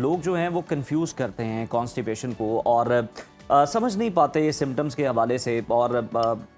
लोग जो हैं वो कंफ्यूज करते हैं कॉन्स्टिपेशन को और समझ नहीं पाते ये सिम्टम्स के हवाले से और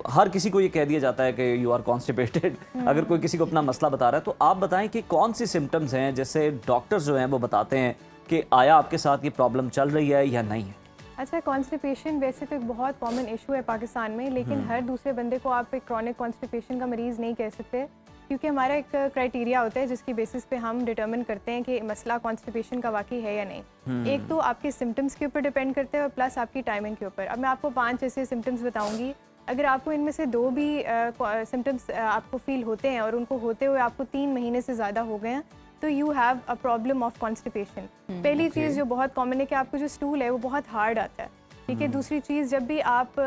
हर किसी को ये कह दिया जाता है कि यू आर कॉन्स्टिपेटेड अगर कोई किसी को अपना मसला बता रहा है। तो आप बताएं कि कौन सी सिम्टम्स हैं जिससे डॉक्टर्स जो हैं वो बताते हैं कि आया आपके साथ ये प्रॉब्लम चल रही है या नहीं है। अच्छा, कॉन्स्टिपेशन वैसे तो एक बहुत कॉमन इशू है पाकिस्तान में, लेकिन हर दूसरे बंदे को आप एक क्रॉनिक कॉन्स्टिपेशन का मरीज़ नहीं कह सकते, क्योंकि हमारा एक क्राइटेरिया होता है जिसकी बेसिस पे हम डिटर्मिन करते हैं कि मसला कॉन्स्टिपेशन का वाकई है या नहीं। एक तो आपके सिम्टम्स के ऊपर डिपेंड करते हैं और प्लस आपकी टाइमिंग के ऊपर। अब मैं आपको 5 ऐसे सिम्टम्स बताऊंगी, अगर आपको इनमें से 2 भी सिम्टम्स आपको फील होते हैं और उनको होते हुए आपको 3 महीने से ज़्यादा हो गए हैं, तो you have a problem of constipation. पहली चीज़ जो बहुत कॉमन है कि आपको जो स्टूल है वो बहुत हार्ड आता है, ठीक है। दूसरी चीज़, जब भी आप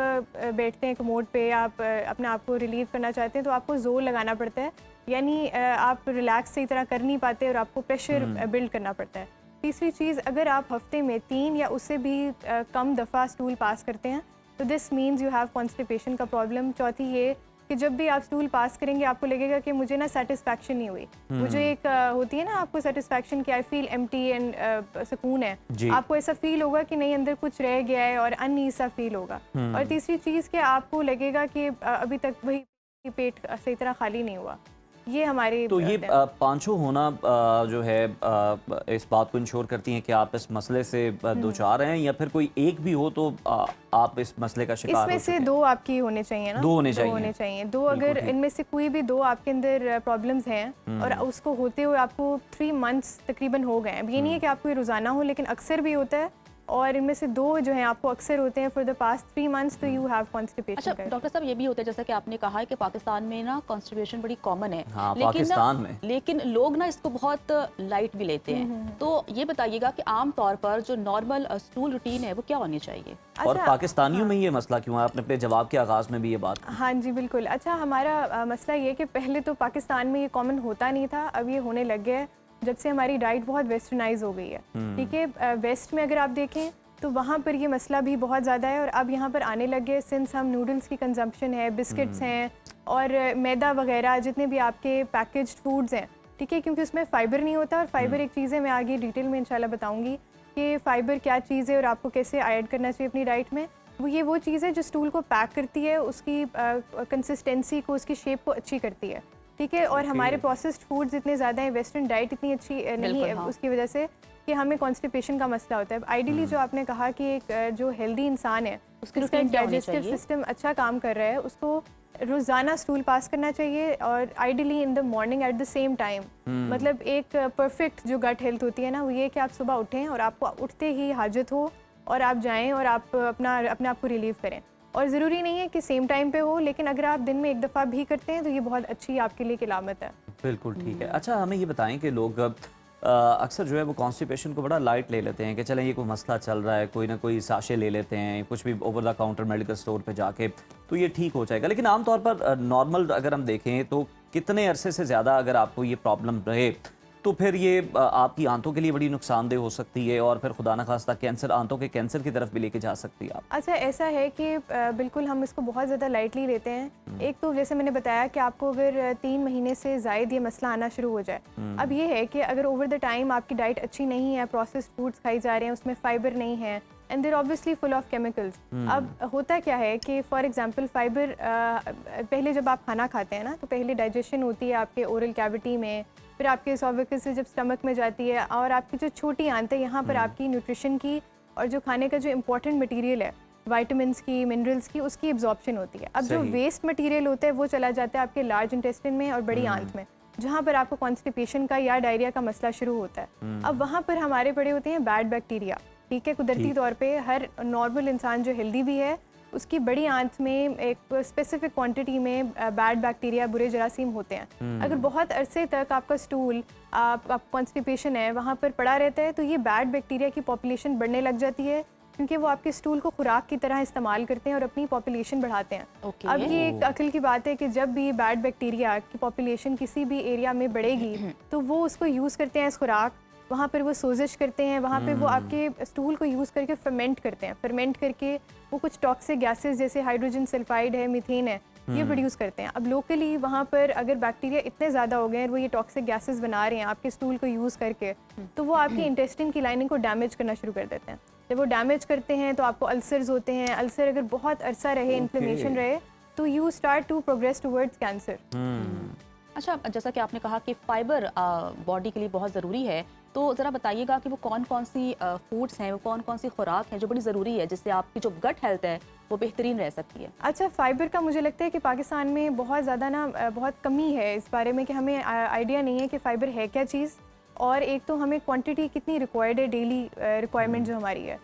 बैठते हैं कमोड पे, आप अपने आप को रिलीव करना चाहते हैं तो आपको जोर लगाना पड़ता है, यानी आप रिलैक्स सही तरह कर नहीं पाते और आपको प्रेशर बिल्ड करना पड़ता है। तीसरी चीज़, अगर आप हफ्ते में 3 या उससे भी कम दफ़ा स्टूल पास करते हैं तो this means you have constipation का प्रॉब्लम। चौथी ये कि जब भी आप स्टूल पास करेंगे आपको लगेगा कि मुझे ना सेटिस्फैक्शन नहीं हुई, मुझे एक होती है ना आपको सेटिस्फैक्शन कि आई फील एम्प्टी एंड सुकून है, आपको ऐसा फील होगा कि नहीं अंदर कुछ रह गया है और अनईज सा फील होगा। और तीसरी चीज़ कि आपको लगेगा कि अभी तक वही पेट सही तरह खाली नहीं हुआ। ये हमारी तो ये पांचों होना जो है इस बात को इंश्योर करती हैं कि आप इस मसले से दो चार हैं, या फिर कोई एक भी हो तो आप इस मसले का शिकार इसमें से 2 आपकी होने चाहिए ना, 2 होने चाहिए। 2 अगर इनमें से कोई भी 2 आपके अंदर प्रॉब्लम्स हैं और उसको होते हुए आपको 3 मंथ्स तकरीबन हो गए हैं, अब ये नहीं है कि आपको ये रोज़ाना हो, लेकिन अक्सर भी होता है और इनमें से 2 जो हैं आपको अक्सर होते हैं फॉर द पास्ट 3 मंथ्स, तो यू हैव कॉन्स्टिपेशन। अच्छा डॉक्टर साहब, ये भी होता है जैसा कि आपने कहा है कि पाकिस्तान में ना कॉन्स्टिपेशन बड़ी कॉमन है, हाँ, लेकिन पाकिस्तान में लेकिन लोग ना इसको बहुत लाइट भी लेते हैं। तो ये बताइएगा कि आम तौर पर जो नॉर्मल स्टूल रूटीन है वो क्या होनी चाहिए? और पाकिस्तानियों में ये मसला क्यों है? आपने अपने जवाब के आगाज में भी ये बात। हाँ जी बिल्कुल। अच्छा, हमारा मसला ये कि पहले तो पाकिस्तान में ये कॉमन होता नहीं था, अब ये होने लग गया है जब से हमारी डाइट बहुत वेस्टर्नाइज हो गई है, ठीक है। वेस्ट में अगर आप देखें तो वहाँ पर ये मसला भी बहुत ज़्यादा है और अब यहाँ पर आने लगे सिंस हम नूडल्स की कंजम्पशन है, बिस्किट्स हैं और मैदा वगैरह जितने भी आपके पैकेज्ड फूड्स हैं, ठीक है, क्योंकि उसमें फ़ाइबर नहीं होता। और फाइबर एक चीज़ है, मैं आगे डिटेल में इंशाल्लाह बताऊँगी कि फ़ाइबर क्या चीज़ है और आपको कैसे ऐड करना चाहिए अपनी डाइट में। वो चीज़ है जो स्टूल को पैक करती है, उसकी कंसिस्टेंसी को, उसकी शेप को अच्छी करती है, ठीक है। और हमारे प्रोसेस्ड फूड्स इतने ज़्यादा हैं, वेस्टर्न डाइट इतनी अच्छी नहीं है, उसकी वजह से कि हमें कॉन्स्टिपेशन का मसला होता है। आइडियली जो आपने कहा कि एक जो हेल्दी इंसान है उसका डाइजेस्टिव सिस्टम अच्छा काम कर रहा है, उसको रोज़ाना स्टूल पास करना चाहिए और ideally in the morning at the same time. मतलब एक परफेक्ट जो गट हेल्थ होती है ना, वो ये कि आप सुबह उठें और आपको उठते ही हाजत हो और आप जाएं और आप अपने आप को रिलीव करें। और ज़रूरी नहीं है कि सेम टाइम पे हो, लेकिन अगर आप दिन में एक दफ़ा भी करते हैं तो ये बहुत अच्छी आपके लिए इलामत है। बिल्कुल ठीक है। अच्छा, हमें ये बताएं कि लोग अक्सर जो है वो कॉन्स्टिपेशन को बड़ा लाइट ले लेते हैं कि चलें ये कोई मसला चल रहा है, कोई ना कोई साशे ले लेते हैं, कुछ भी over the counter medical store पे जाके तो ये ठीक हो जाएगा। लेकिन आमतौर पर नॉर्मल अगर हम देखें तो कितने अरसे से ज़्यादा अगर आपको ये प्रॉब्लम रहे तो फिर ये आपकी आंतों के लिए बड़ी नुकसानदेह हो सकती है और फिर खुदा न खास्ता कैंसर, आंतों के कैंसर की तरफ भी लेके जा सकती है आप। अच्छा, ऐसा है कि बिल्कुल हम इसको बहुत ज़्यादा लाइटली लेते हैं। एक तो जैसे मैंने बताया कि आपको अगर 3 महीने से ज़ायद ये मसला आना शुरू हो जाए, अब ये है कि अगर ओवर द टाइम आपकी डाइट अच्छी नहीं है, प्रोसेस्ड फूड्स खाई जा रहे हैं, उसमें फाइबर नहीं है and there obviously full of chemicals. अब होता क्या है कि फॉर एग्जांपल फाइबर, पहले जब आप खाना खाते हैं ना तो पहले डाइजेशन होती है आपके ओरल कैविटी में, फिर आपके एसोफेगस से जब स्टमक में जाती है और आपकी जो छोटी आंत है यहाँ पर आपकी न्यूट्रिशन की और जो खाने का जो इम्पोर्टेंट मटेरियल है, विटामिन्स की, मिनरल्स की, उसकी एब्जॉर्प्शन होती है। अब जो वेस्ट मटेरियल होता है वो चला जाता है आपके लार्ज इंटेस्टिन में और बड़ी आंत में, जहाँ पर आपको कॉन्स्टिपेशन का या डायरिया का मसला शुरू होता है। अब वहाँ पर हमारे पड़े होते हैं बैड बैक्टीरिया, ठीक है। कुदरती तौर पे हर नॉर्मल इंसान जो हेल्दी भी है उसकी बड़ी आंत में एक स्पेसिफिक क्वांटिटी में बैड बैक्टीरिया, बुरे जरासीम होते हैं। अगर बहुत अरसे तक आपका स्टूल, आप कॉन्स्टिपेशन है वहाँ पर पड़ा रहता है तो ये बैड बैक्टीरिया की पॉपुलेशन बढ़ने लग जाती है, क्योंकि वो आपके स्टूल को खुराक की तरह इस्तेमाल करते हैं और अपनी पॉपुलेशन बढ़ाते हैं। अब ये एक अक्ल की बात है कि जब भी बैड बैक्टीरिया की पॉपुलेशन किसी भी एरिया में बढ़ेगी तो वो उसको यूज़ करते हैं इस खुराक, वहाँ पर वो सोजिश करते हैं, वहाँ पे वो आपके स्टूल को यूज़ करके फर्मेंट करते हैं। फर्मेंट करके वो कुछ टॉक्सिक गैसेस जैसे हाइड्रोजन सल्फाइड है, मीथेन है, ये प्रोड्यूस करते हैं। अब लोकली वहाँ पर अगर बैक्टीरिया इतने ज़्यादा हो गए हैं, वो ये टॉक्सिक गैसेस बना रहे हैं आपके स्टूल को यूज़ करके, तो वो आपकी इंटेस्टाइन की लाइनिंग को डैमेज करना शुरू कर देते हैं। जब वो डैमेज करते हैं तो आपको अल्सर्स होते हैं। अल्सर अगर बहुत अरसा रहे, इन्फ्लेमेशन रहे, तो you start to progress towards cancer. अच्छा, जैसा कि आपने कहा कि फाइबर बॉडी के लिए बहुत ज़रूरी है, तो ज़रा बताइएगा कि वो कौन कौन सी फूड्स हैं, वो कौन कौन सी खुराक हैं जो बड़ी ज़रूरी है जिससे आपकी जो गट हेल्थ है वो बेहतरीन रह सकती है। अच्छा, फाइबर का मुझे लगता है कि पाकिस्तान में बहुत ज़्यादा ना बहुत कमी है इस बारे में कि हमें आइडिया नहीं है कि फ़ाइबर है क्या चीज़, और एक तो हमें क्वांटिटी कितनी रिक्वायर्ड है, डेली रिक्वायरमेंट जो हमारी है।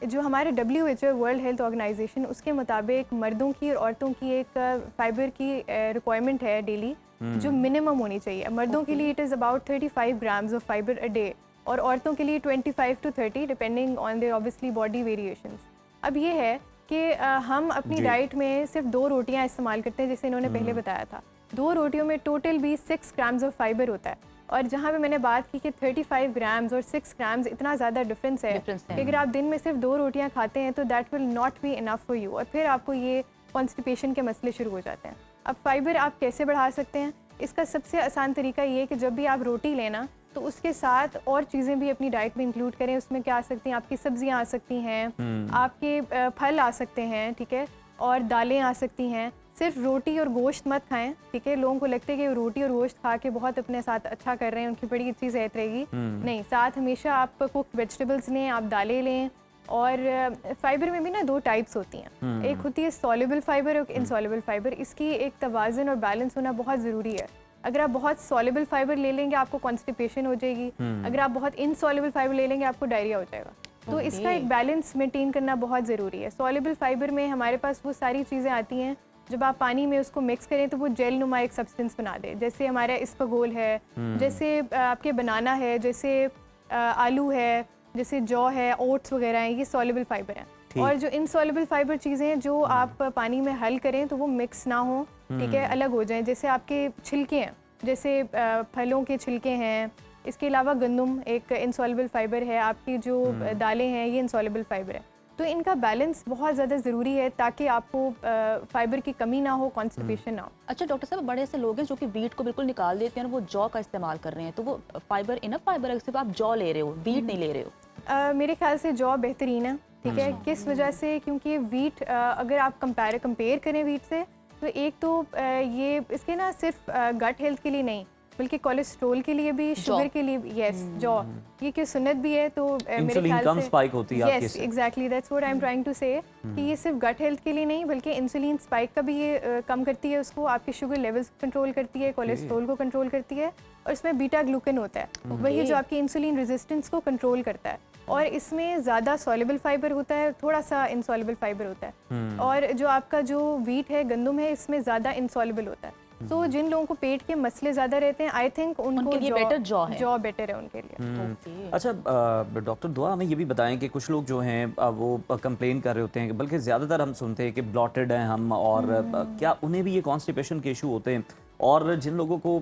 जो हमारे WHO वर्ल्ड हेल्थ ऑर्गेनाइजेशन, उसके मुताबिक मर्दों की और औरतों की एक फ़ाइबर की रिक्वायरमेंट है डेली जो मिनिमम होनी चाहिए। मर्दों के लिए it is about 35 grams of fibre a day, और औरतों के लिए 25 to 30 depending on their obviously body variations. अब ये है कि हम अपनी डाइट में सिर्फ 2 रोटियां इस्तेमाल करते हैं, जैसे इन्होंने पहले बताया था। 2 रोटियों में टोटल भी 6 ग्राम्स ऑफ फाइबर होता है, और जहाँ पे मैंने बात की कि 35 ग्राम्स और 6 ग्राम्स इतना ज़्यादा डिफरेंस है कि अगर आप दिन में सिर्फ 2 रोटियां खाते हैं तो that will not be enough for you, और फिर आपको ये कॉन्स्टिपेशन के मसले शुरू हो जाते हैं। अब फाइबर आप कैसे बढ़ा सकते हैं? इसका सबसे आसान तरीका ये है कि जब भी आप रोटी लेना तो उसके साथ और चीज़ें भी अपनी डाइट में इंक्लूड करें। उसमें क्या आ सकती हैं? आपकी सब्जियां आ सकती हैं, आपके फल आ सकते हैं, ठीक है, और दालें आ सकती हैं। सिर्फ रोटी और गोश्त मत खाएं, ठीक है। लोगों को लगता है कि रोटी और गोश्त खा के बहुत अपने साथ अच्छा कर रहे हैं, उनकी बड़ी अच्छी सेहत रहेगी। नहीं, साथ हमेशा आप कुक्ड वेजिटेबल्स लें, आप दालें लें। और फाइबर में भी ना 2 टाइप्स होती हैं, एक होती है सॉल्युबल फाइबर और इनसॉल्युबल फाइबर। इसकी एक तवाज़ुन और बैलेंस होना बहुत ज़रूरी है। अगर आप बहुत सॉल्युबल फाइबर ले लेंगे आपको कॉन्स्टिपेशन हो जाएगी, अगर आप बहुत इनसॉल्युबल फाइबर ले लेंगे आपको डायरिया हो जाएगा। तो इसका एक बैलेंस मेंटेन करना बहुत ज़रूरी है। सॉल्युबल फाइबर में हमारे पास वो सारी चीज़ें आती हैं, जब आप पानी में उसको मिक्स करें तो वो जेल नुमा एक सब्सटेंस बना दे, जैसे हमारा इस्पगोल है, जैसे आपके बनाना है, जैसे आलू है, जैसे जौ है, ओट्स वगैरह हैं, ये सॉल्युबल फाइबर हैं। और जो इनसॉल्युबल फाइबर चीज़ें हैं जो आप पानी में हल करें तो वो मिक्स ना हो, ठीक है, अलग हो जाएं। जैसे आपके छिलके हैं, जैसे फलों के छिलके हैं, इसके अलावा गंदम एक इनसॉल्युबल फाइबर है, आपकी जो दालें हैं ये इनसॉल्युबल फाइबर है। तो इनका बैलेंस बहुत ज़्यादा ज़रूरी है ताकि आपको फाइबर की कमी ना हो, कॉन्स्टिपेशन ना हो। अच्छा डॉक्टर साहब, बड़े ऐसे लोग हैं जो कि वीट को बिल्कुल निकाल देते हैं और वो जौ का इस्तेमाल कर रहे हैं, तो वो फाइबर इनफ फाइबर है सिर्फ आप जौ ले रहे हो, वीट नहीं ले रहे हो? मेरे ख्याल से जौ बेहतरीन है, ठीक है। किस वजह से? क्योंकि वीट अगर आप कंपेयर करें वीट से, तो एक तो ये इसके ना सिर्फ गट हेल्थ के लिए नहीं बल्कि कोलेस्ट्रोल के लिए भी, शुगर के लिए भी। यस, जौ ये कि सुन्नत भी है, तो मेरे ख्याल कम से स्पाइक होती है आपके yes exactly that's what I am trying to say, कि ये सिर्फ गट हेल्थ के लिए नहीं बल्कि इंसुलिन स्पाइक का भी ये कम करती है, उसको आपके शुगर लेवल्स को कंट्रोल करती है, कोलेस्ट्रोल को कंट्रोल करती है, और इसमें बीटा ग्लूकन होता है, वही जो आपकी इंसुलिन रेजिस्टेंस को कंट्रोल करता है। और इसमें ज़्यादा सॉल्युबल फाइबर होता है, थोड़ा सा इनसॉल्युबल फाइबर होता है। और जो आपका जो वीट है, गंदम है, इसमें ज़्यादा इनसॉल्युबल होता है। तो जिन लोगों को पेट के मसले ज़्यादा रहते हैं, आई थिंक उनके लिए बेटर जौ बेटर है उनके लिए। अच्छा डॉक्टर दुआ, हमें ये भी बताएं कि कुछ लोग जो हैं वो कंप्लेन कर रहे होते हैं, बल्कि ज़्यादातर हम सुनते हैं कि ब्लॉटेड हैं हम, और क्या उन्हें भी ये कॉन्स्टिपेशन के इशू होते हैं? और जिन लोगों को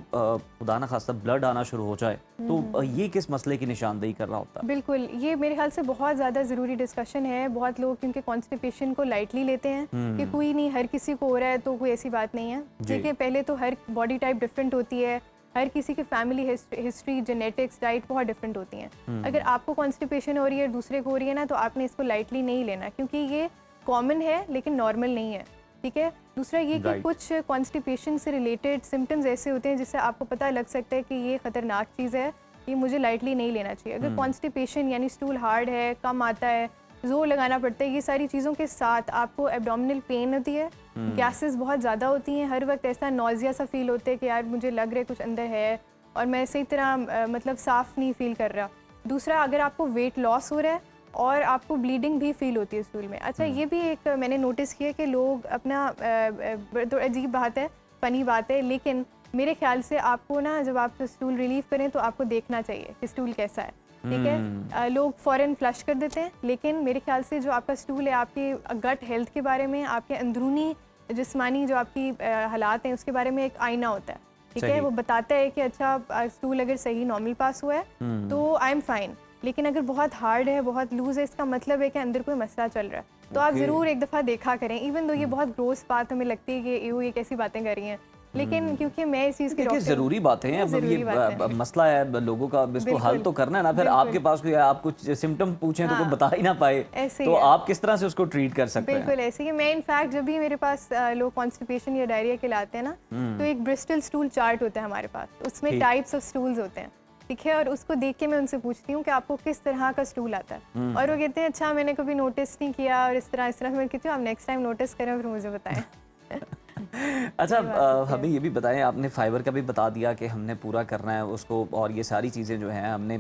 खुदा ना खास्ता ब्लड आना शुरू हो जाए तो ये किस मसले की निशानदेही कर रहा होता है? बिल्कुल, ये मेरे ख्याल से बहुत ज़्यादा ज़रूरी डिस्कशन है। बहुत लोग क्योंकि कॉन्स्टिपेशन को लाइटली लेते हैं कि कोई नहीं, हर किसी को हो रहा है तो कोई ऐसी बात नहीं है। देखिए, पहले तो हर बॉडी टाइप डिफरेंट होती है, हर किसी की फैमिली हिस्ट्री, जेनेटिक्स, डाइट बहुत डिफरेंट होती हैं। अगर आपको कॉन्स्टिपेशन हो रही है, दूसरे को हो रही है ना, तो आपने इसको लाइटली नहीं लेना, क्योंकि ये कॉमन है लेकिन नॉर्मल नहीं है, ठीक है। दूसरा ये कि कुछ कॉन्स्टिपेशन से रिलेटेड सिम्टम्स ऐसे होते हैं जिससे आपको पता लग सकता है कि ये ख़तरनाक चीज़ है, ये मुझे लाइटली नहीं लेना चाहिए। अगर कॉन्स्टिपेशन यानी स्टूल हार्ड है, कम आता है, जोर लगाना पड़ता है, ये सारी चीज़ों के साथ आपको एब्डोमिनल पेन होती है, गैसेस बहुत ज़्यादा होती हैं, हर वक्त ऐसा नॉजिया सा फील होता है कि यार मुझे लग रहा है कुछ अंदर है और मैं सही तरह मतलब साफ़ नहीं फील कर रहा। दूसरा, अगर आपको वेट लॉस हो रहा है और आपको ब्लीडिंग भी फील होती है स्टूल में। अच्छा, ये भी एक मैंने नोटिस किया कि लोग अपना तो अजीब बात है, फ़नी बात है, लेकिन मेरे ख्याल से आपको ना जब आप स्टूल रिलीव करें तो आपको देखना चाहिए कि स्टूल कैसा है, ठीक है। लोग फ़ौरन फ्लश कर देते हैं, लेकिन मेरे ख्याल से जो आपका स्टूल है, आपके गट हेल्थ के बारे में, आपके अंदरूनी जिस्मानी जो आपकी हालात हैं उसके बारे में एक आईना होता है, ठीक है। वो बताता है कि अच्छा स्टूल अगर सही नॉर्मल पास हुआ है तो आई एम फाइन, लेकिन अगर बहुत हार्ड है, बहुत लूज़ है, इसका मतलब है कि अंदर कोई मसला चल रहा है। तो आप Okay. ज़रूर एक दफ़ा देखा करें। इवन दो ये बहुत ग्रोस बात हमें लगती है कि ये कैसी बातें कर रही हैं, लेकिन क्योंकि मैं इस चीज़ की देखिए ज़रूरी बातें हैं, अब ये ज़रूरी बातें हैं। मसला है लोगों का, अब इसको हल बिल्कुल, तो करना है ना, फिर बिल्कुल। आपके पास कोई आप कुछ सिम्टम पूछें तो कोई हाँ, बता ही ना पाए, ऐसे तो ही है। आप किस तरह से उसको ट्रीट कर सकते हैं? बिल्कुल ऐसे ही। मैं इनफैक्ट जब भी मेरे पास लोग कॉन्स्टिपेशन या डायरिया के लाते हैं ना, तो एक ब्रिस्टल स्टूल चार्ट होता है हमारे पास, उसमें ठीक। टाइप्स ऑफ स्टूल्स होते हैं, ठीक है, और उसको देख के मैं उनसे पूछती हूँ कि आपको किस तरह का स्टूल आता है, और वो कहते हैं अच्छा मैंने कभी नोटिस नहीं किया, और इस तरह मैं कहती हूँ आप नेक्स्ट टाइम नोटिस करें और फिर मुझे बताएं। अच्छा ये बात होती है। हमें ये भी बताएं, आपने फाइबर का भी बता दिया कि हमने पूरा करना है उसको, और ये सारी चीज़ें जो हैं हमने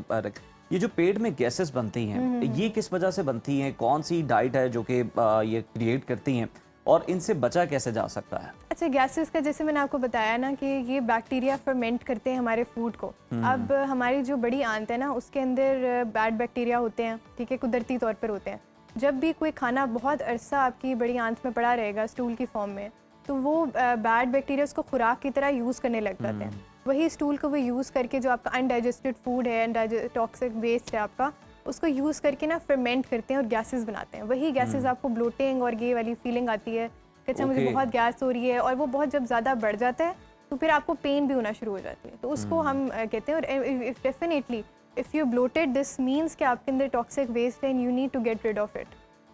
ये जो पेट में गैसेस बनती हैं ये किस वजह से बनती हैं, कौन सी डाइट है जो कि ये क्रिएट करती हैं, और इनसे बचा कैसे जा सकता है? अच्छा, गैसेस का जैसे मैंने आपको बताया ना कि ये बैक्टीरिया फर्मेंट करते हैं हमारे फूड को। अब हमारी जो बड़ी आंत है ना, उसके अंदर बैड बैक्टीरिया होते हैं, ठीक है, कुदरती तौर पर होते हैं। जब भी कोई खाना बहुत अरसा आपकी बड़ी आंत में पड़ा रहेगा स्टूल की फॉर्म में, तो वो बैड बैक्टीरिया उसको खुराक की तरह यूज़ करने लग जाते हैं। वही स्टूल को वो यूज़ करके जो आपका अनडाइजेस्टेड फूड है, टॉक्सिक वेस्ट है आपका, उसको यूज़ करके ना फर्मेंट करते हैं और गैसेस बनाते हैं। वही गैसेस आपको ब्लोटिंग और ये वाली फीलिंग आती है कि अच्छा मुझे Okay. बहुत गैस हो रही है, और वो बहुत जब ज़्यादा बढ़ जाता है तो फिर आपको पेन भी होना शुरू हो जाती है। तो उसको हम कहते हैं, और definitely if you bloated this means कि आपके अंदर टॉक्सिक वेस्ट है and you need to get rid of it.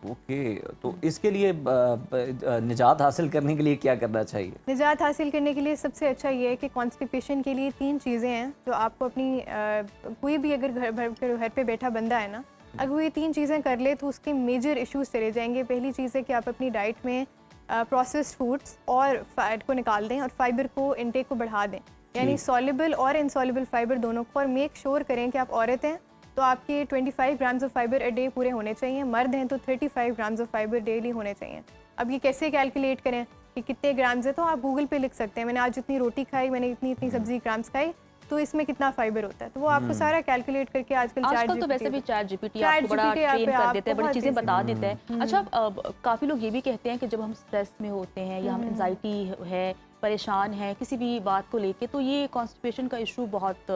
Okay, तो इसके लिए निजात हासिल करने के लिए क्या करना चाहिए? निजात हासिल करने के लिए सबसे अच्छा ये है कि कॉन्स्टिपेशन के लिए 3 चीज़ें हैं जो आपको अपनी कोई भी अगर घर पे बैठा बंदा है ना, अगर वो ये 3 चीज़ें कर ले तो उसके मेजर इश्यूज चले जाएंगे। पहली चीज़ है कि आप अपनी डाइट में प्रोसेस्ड फूड्स और फैट को निकाल दें और फाइबर को इनटेक को बढ़ा दें, यानी सॉल्युबल और इनसॉल्युबल फाइबर दोनों को। और मेक श्योर करें कि आप औरत हैं तो आपके 25 grams of fibre a day पूरे होने चाहिए, मर्द हैं तो 35 ग्राम्स ऑफ फाइबर डेली होने चाहिए। अब ये कैसे कैलकुलेट करें कि कितने ग्राम्स है, तो आप गूगल पे लिख सकते हैं मैंने आज इतनी रोटी खाई, मैंने इतनी सब्जी ग्राम्स खाई, तो इसमें कितना फाइबर होता है, तो वो आपको सारा कैलकुलेट करके आजकल तो वैसे भी चैट जीपीटी आपको बड़ा ट्रेन कर देते हैं, बड़ी चीज़ें बता देते हैं। अच्छा, काफ़ी लोग ये भी कहते हैं कि जब हम स्ट्रेस में होते हैं या हम एंजाइटी है, परेशान है किसी भी बात को लेके, तो ये कॉन्स्टिपेशन का इशू बहुत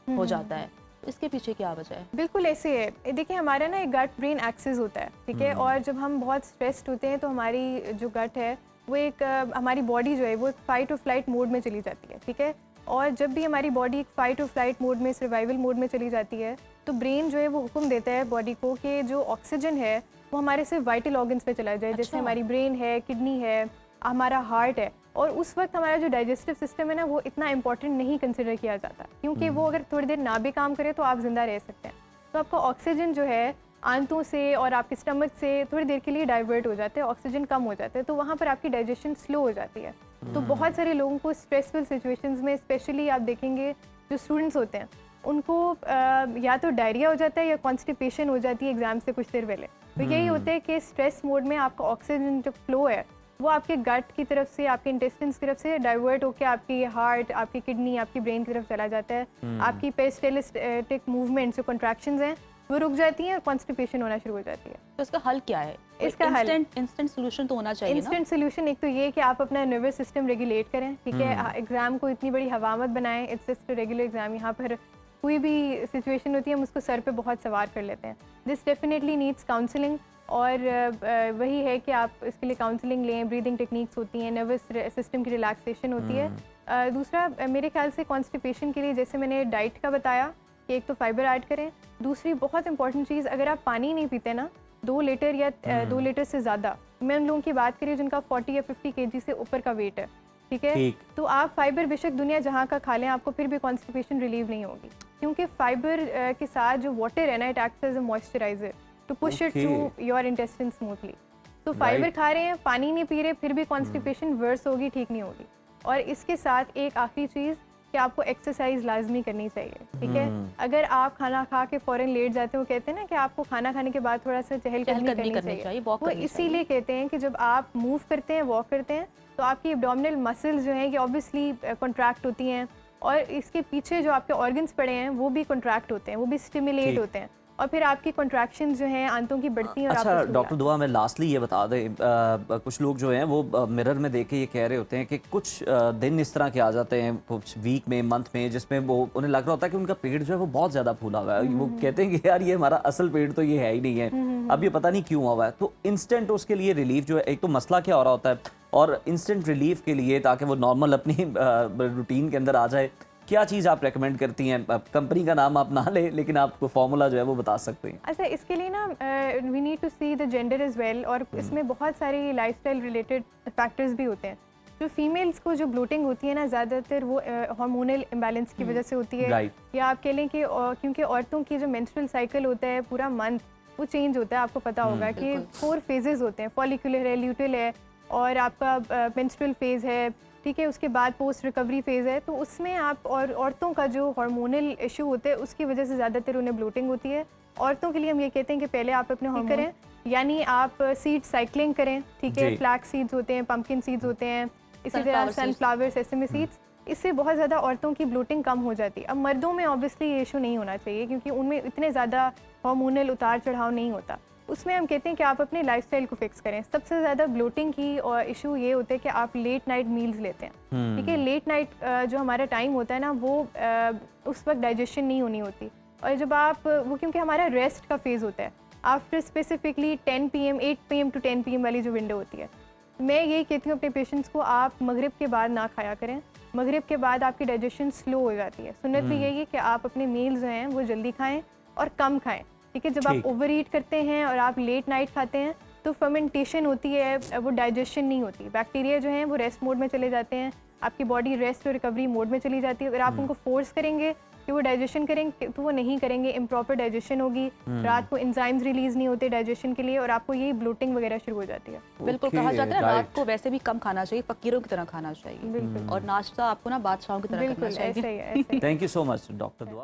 हो जाता है। तो इसके पीछे क्या वजह है? बिल्कुल ऐसे है। देखिए हमारा ना एक गट ब्रेन एक्सिस होता है, ठीक है, और जब हम बहुत स्ट्रेस्ड होते हैं तो हमारी जो गट है वो एक हमारी बॉडी जो है वो एक फाइट और फ्लाइट मोड में चली जाती है, ठीक है, और जब भी हमारी बॉडी एक फाइट और फ्लाइट मोड में, सर्वाइवल मोड में चली जाती है, तो ब्रेन जो है वो हुक्म देता है बॉडी को कि जो ऑक्सीजन है वो हमारे से वाइटल ऑर्गन्स पे चला जाए। जैसे हमारी ब्रेन है, किडनी है, हमारा हार्ट है, और उस वक्त हमारा जो डाइजेस्टिव सिस्टम है ना वो इतना इंपॉर्टेंट नहीं कंसिडर किया जाता, क्योंकि वो अगर थोड़ी देर ना भी काम करे तो आप जिंदा रह सकते हैं। तो आपका ऑक्सीजन जो है आंतों से और आपके स्टमक से थोड़ी देर के लिए डाइवर्ट हो जाते हैं, ऑक्सीजन कम हो जाता है, तो वहाँ पर आपकी डाइजेशन स्लो हो जाती है। तो बहुत सारे लोगों को स्ट्रेसफुल सिचुएशंस में, स्पेशली आप देखेंगे जो स्टूडेंट्स होते हैं उनको या तो डायरिया हो जाता है या कॉन्स्टिपेशन हो जाती है एग्जाम से कुछ देर पहले। तो यही होता है कि स्ट्रेस मोड में आपका ऑक्सीजन जो फ्लो है वो आपके गट की तरफ से, आपके इंटेस्टिन्स की तरफ से डाइवर्ट होकर आपकी हार्ट, आपकी किडनी, आपकी ब्रेन की तरफ चला जाता है। आपकी पेरिस्टाल्टिक मूवमेंट्स जो कॉन्ट्रैक्शंस हैं वो रुक जाती हैं और कॉन्स्टिपेशन होना शुरू हो जाती है। तो इसका हल क्या है? इसका हल इंस्टेंट सोल्यूशन तो होना चाहिए ना? इंस्टेंट सोल्यूशन एक तो ये कि आप अपना नर्वस सिस्टम रेगुलेट करें, ठीक है, एग्जाम को इतनी बड़ी हवा मत बनाएं, इट्स जस्ट रेगुलर एग्जाम। यहाँ पर कोई भी सिचुएशन होती है हम उसको सर पे बहुत सवार कर लेते हैं। दिस डेफिनेटली नीड्स काउंसलिंग, और वही है कि आप इसके लिए काउंसलिंग लें, ब्रीदिंग टेक्निक्स होती हैं, नर्वस सिस्टम की रिलैक्सेशन होती है। दूसरा मेरे ख्याल से कॉन्स्टिपेशन के लिए जैसे मैंने डाइट का बताया कि एक तो फाइबर ऐड करें, दूसरी बहुत इंपॉर्टेंट चीज़, अगर आप पानी नहीं पीते ना 2 लीटर या 2 लीटर से ज़्यादा, मैं उन लोगों की बात करी जिनका 40 या 50 kg से ऊपर का वेट है, ठीक है, तो आप फाइबर बेशक दुनिया जहाँ का खा लें आपको फिर भी कॉन्स्टिपेशन रिलीव नहीं होगी, क्योंकि फाइबर के साथ जो वाटर है ना it acts as a moisturiser to push it through your intestine smoothly. तो फाइबर खा रहे हैं, पानी नहीं पी रहे, फिर भी कॉन्स्टिपेशन वर्स होगी, ठीक नहीं होगी। और इसके साथ एक आखिरी चीज़ कि आपको एक्सरसाइज लाजमी करनी चाहिए, ठीक है। अगर आप खाना खा के फ़ौरन लेट जाते हो, कहते हैं ना कि आपको खाना खाने के बाद थोड़ा सा चहलकदमी करनी चाहिए, वो इसीलिए कहते हैं कि जब आप मूव करते हैं, वॉक करते हैं, तो आपकी एब्डोमिनल मसल्स जो हैं ये ऑब्वियसली कॉन्ट्रैक्ट होती हैं, और इसके पीछे जो आपके ऑर्गन्स पड़े हैं वो भी कॉन्ट्रैक्ट होते हैं, वो भी स्टिमुलेट होते हैं। और फिर आपकी कॉन्ट्रैक्शंस जो हैं आंतों की बढ़ती हैं और अच्छा आपको डॉक्टर दुआ, मैं लास्टली ये बता दें, कुछ लोग जो हैं वो मिरर में देख के ये कह रहे होते हैं कि कुछ दिन इस तरह के आ जाते हैं कुछ वीक में, मंथ में, जिसमें वो उन्हें लग रहा होता है कि उनका पेट जो है वो बहुत ज़्यादा फूला हुआ है। वो कहते हैं कि यार ये हमारा असल पेट तो ये है ही नहीं है, अब ये पता नहीं क्यों हुआ है। तो इंस्टेंट उसके लिए रिलीफ जो है, एक तो मसला क्या हो रहा होता है, और इंस्टेंट रिलीफ के लिए ताकि वो नॉर्मल अपनी रूटीन के अंदर आ जाए, क्या चीज़ आप रेकमेंड करती हैं? कंपनी का नाम आप ना ले, लेकिन आपको फॉर्मूला जो है वो बता सकते हैं। अच्छा, इसके लिए ना we need to see the gender as well, और इसमें बहुत सारे लाइफस्टाइल रिलेटेड फैक्टर्स भी होते हैं। जो फीमेल्स को जो ब्लोटिंग होती है ना, ज़्यादातर वो हार्मोनल इम्बैलेंस की वजह से होती है, Right. या आप कह लें कि क्योंकि औरतों की जो मेंस्ट्रुअल साइकिल होता है पूरा मंथ वो चेंज होता है। आपको पता होगा कि 4 फेजेस होते हैं, फॉलिकुलर है, ल्यूटेल है, और आपका मेंस्ट्रुअल फेज़ है, ठीक है, उसके बाद पोस्ट रिकवरी फेज़ है। तो उसमें आप, और औरतों का जो हार्मोनल इशू होता है उसकी वजह से ज़्यादातर उन्हें ब्लोटिंग होती है। औरतों के लिए हम ये कहते हैं कि पहले आप अपने हार्मोन करें, यानी आप सीड साइक्लिंग करें, ठीक है, जी। फ्लैक्स सीड्स होते हैं, पंपकिन सीड्स होते हैं, इसी तरह Sunflower seeds। Sunflower, sesame seeds, इससे बहुत ज़्यादा औरतों की ब्लोटिंग कम हो जाती है। अब मर्दों में ऑब्वियसली ये इशू नहीं होना चाहिए क्योंकि उनमें इतने ज़्यादा हार्मोनल उतार चढ़ाव नहीं होता। उसमें हम कहते हैं कि आप अपने लाइफस्टाइल को फिक्स करें। सबसे ज़्यादा ब्लोटिंग की और इशू ये होता है कि आप लेट नाइट मील्स लेते हैं, ठीक है। लेट नाइट जो हमारा टाइम होता है ना, वो उस वक्त डाइजेशन नहीं होनी होती, और जब आप वो, क्योंकि हमारा रेस्ट का फेज़ होता है after specifically 10 PM 8 PM to 10 PM वाली जो विंडो होती है। मैं यही कहती हूँ अपने पेशेंट्स को, आप मगरिब के बाद ना खाया करें। मगरिब के बाद आपकी डाइजेशन स्लो हो जाती है। सुन्नत भी यही है कि आप अपने मील्स जो हैं वो जल्दी खाएं और कम खाएं, ठीक है। जब ठीक। आप ओवर ईट करते हैं और आप लेट नाइट खाते हैं तो फर्मेंटेशन होती है, वो डाइजेशन नहीं होती। बैक्टीरिया जो हैं वो रेस्ट मोड में चले जाते हैं, आपकी बॉडी रेस्ट और रिकवरी मोड में चली जाती है। अगर आप उनको फोर्स करेंगे कि वो डाइजेशन करेंगे तो वो नहीं करेंगे, इम्प्रॉपर डाइजेशन होगी, रात को एंजाइम्स रिलीज नहीं होते डाइजेशन के लिए, और आपको यही ब्लोटिंग वगैरह शुरू हो जाती है। बिल्कुल, Okay, कहा जाता है ना, right. रात को वैसे भी कम खाना चाहिए, फकीरों की तरह खाना चाहिए, बिल्कुल और नाश्ता आपको ना बादशाहों की तरह करना बिल्कुल चाहिए। ऐसा ही है, ऐसा ही है। Thank you so much doctor दुआ।